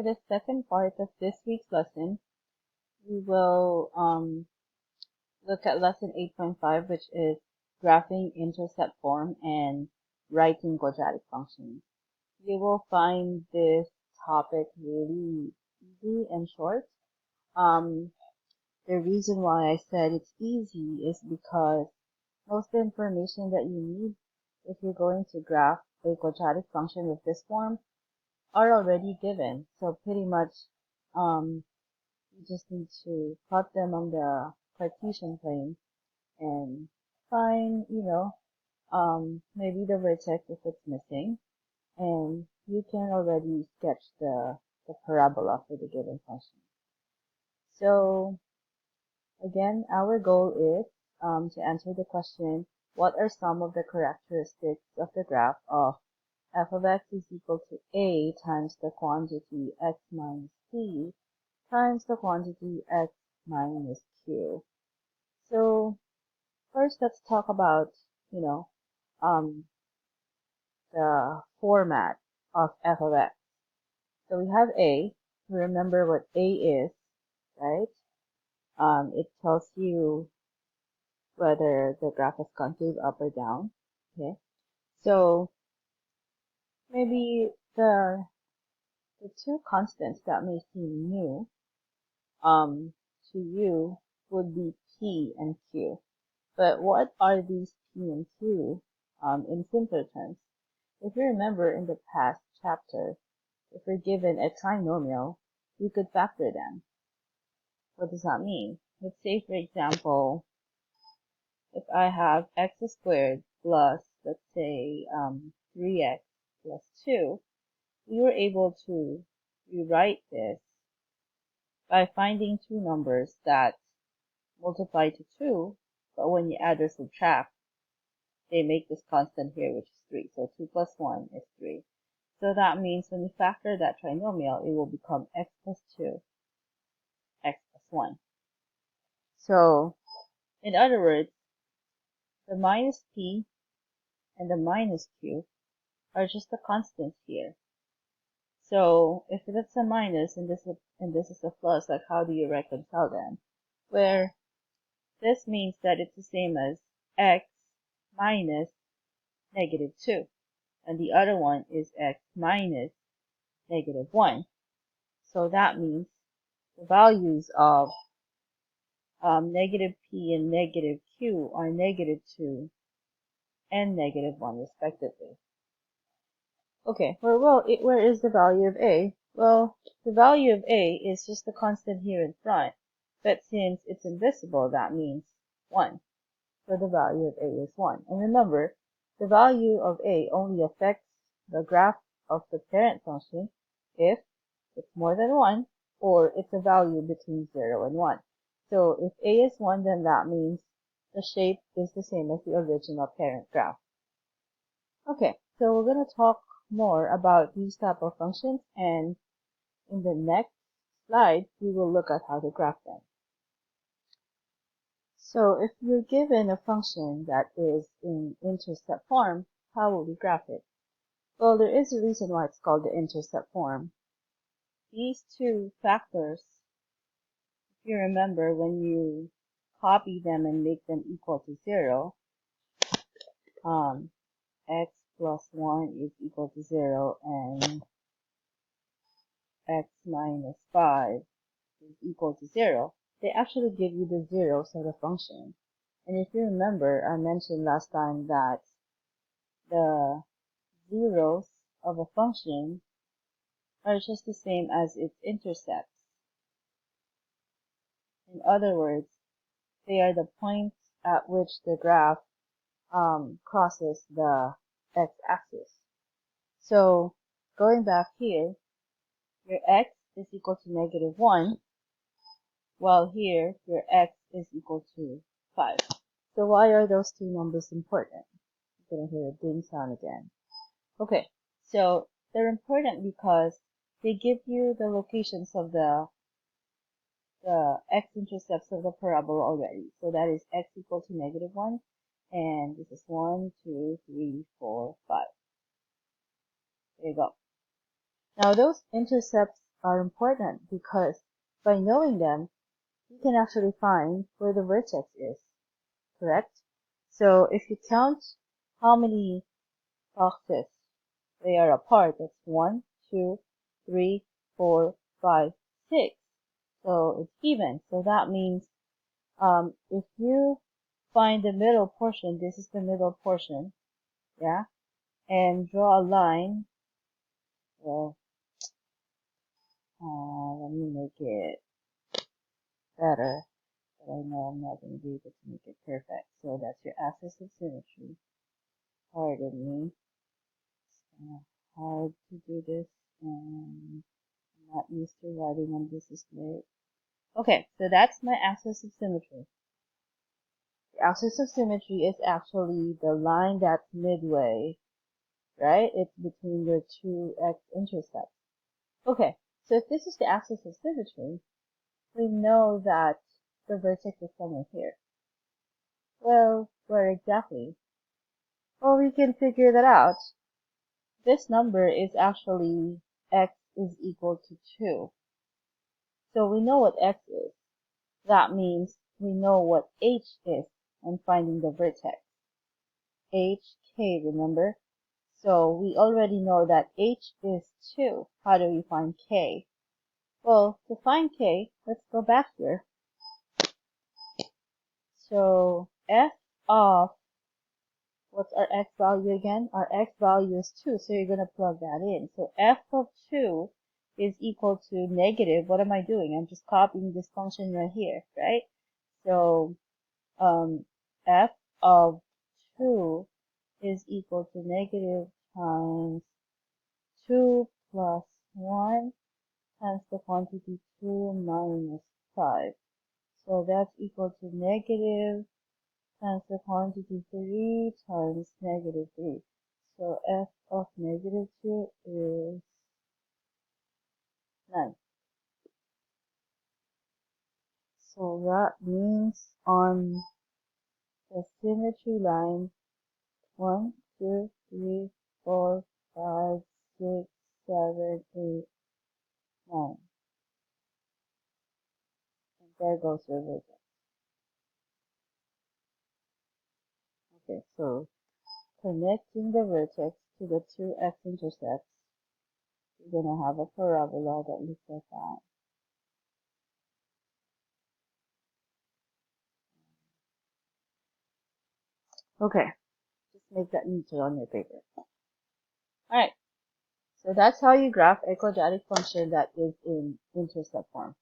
For the second part of this week's lesson, we will look at lesson 8.5, which is graphing intercept form and writing quadratic functions. You will find this topic really easy and short. The reason why I said it's easy is because most of the information that you need if you're going to graph a quadratic function with this form are already given. So pretty much you just need to plot them on the Cartesian plane and find, maybe the vertex if it's missing, and you can already sketch the parabola for the given function. So again, our goal is to answer the question, what are some of the characteristics of the graph of f of x is equal to a times the quantity x minus p times the quantity x minus q. So first let's talk about, the format of f of x. So we have a. Remember what a is, right? It tells you whether the graph is concave up or down. Okay. So maybe the two constants that may seem new to you would be p and q. But what are these p and q in simpler terms? If you remember in the past chapter, if we're given a trinomial, we could factor them. What does that mean? Let's say, for example, if I have x squared plus, let's say, 3x plus 2, we were able to rewrite this by finding two numbers that multiply to 2, but when you add or subtract, they make this constant here, which is 3. So 2 plus 1 is 3. So that means when you factor that trinomial, it will become x plus 2, x plus 1. So, in other words, the minus p and the minus q are just the constants here. So, if that's a minus and this is a plus, like how do you reconcile them? Where this means that it's the same as x minus negative 2. And the other one is x minus negative 1. So that means the values of negative p and negative q are negative 2 and negative 1 respectively. Okay, where is the value of a? Well, the value of a is just the constant here in front, but since it's invisible, that means 1. So the value of a is 1. And remember, the value of a only affects the graph of the parent function if it's more than 1 or it's a value between 0 and 1. So if a is 1, then that means the shape is the same as the original parent graph. Okay, so we're going to talk more about these type of functions, and in the next slide, we will look at how to graph them. So if you're given a function that is in intercept form, how will we graph it? Well, there is a reason why it's called the intercept form. These two factors, if you remember, when you copy them and make them equal to 0, x plus 1 is equal to 0 and x minus 5 is equal to 0, they actually give you the zeros of the function. And if you remember, I mentioned last time that the zeros of a function are just the same as its intercepts. In other words, they are the points at which the graph crosses the x-axis. So going back here, your x is equal to negative 1, while here your x is equal to 5. So why are those two numbers important? You're going to hear a ding sound again. Okay, so they're important because they give you the locations of the x-intercepts of the parabola already. So that is x equal to negative 1, and this is 1, 2, 3, 4, 5. There you go. Now those intercepts are important because by knowing them, you can actually find where the vertex is, correct? So if you count how many boxes they are apart, that's 1, 2, 3, 4, 5, 6. So it's even. So that means if you find the middle portion, this is the middle portion, yeah, and draw a line. Well, let me make it better, but I know I'm not going to be able to make it perfect. So that's your axis of symmetry. Pardon me. It's kind of hard to do this, and I'm not used to writing on this display. Okay, so that's my axis of symmetry. The axis of symmetry is actually the line that's midway, right? It's between the two x-intercepts. Okay, so if this is the axis of symmetry, we know that the vertex is somewhere here. Well, where exactly? Well, we can figure that out. This number is actually x is equal to 2. So we know what x is. That means we know what h is when finding the vertex. hk, remember? So we already know that h is 2. How do we find k? Well, to find k, let's go back here. So f of, what's our x value again? Our x value is 2, so you're going to plug that in. So f of 2 is equal to negative, what am I doing? I'm just copying this function right here, right? So f of 2 is equal to negative times 2 plus 1 times the quantity 2 minus 5. So that's equal to negative times the quantity 3 times negative 3. So f of negative 2 is 9. So that means on the symmetry line, 1, 2, 3, 4, 5, 6, 7, 8, 9. And there goes your vertex. Okay, so connecting the vertex to the two x-intercepts, you're going to have a parabola that looks like that. Okay, just make that neater on your paper. Alright, so that's how you graph a quadratic function that is in intercept form.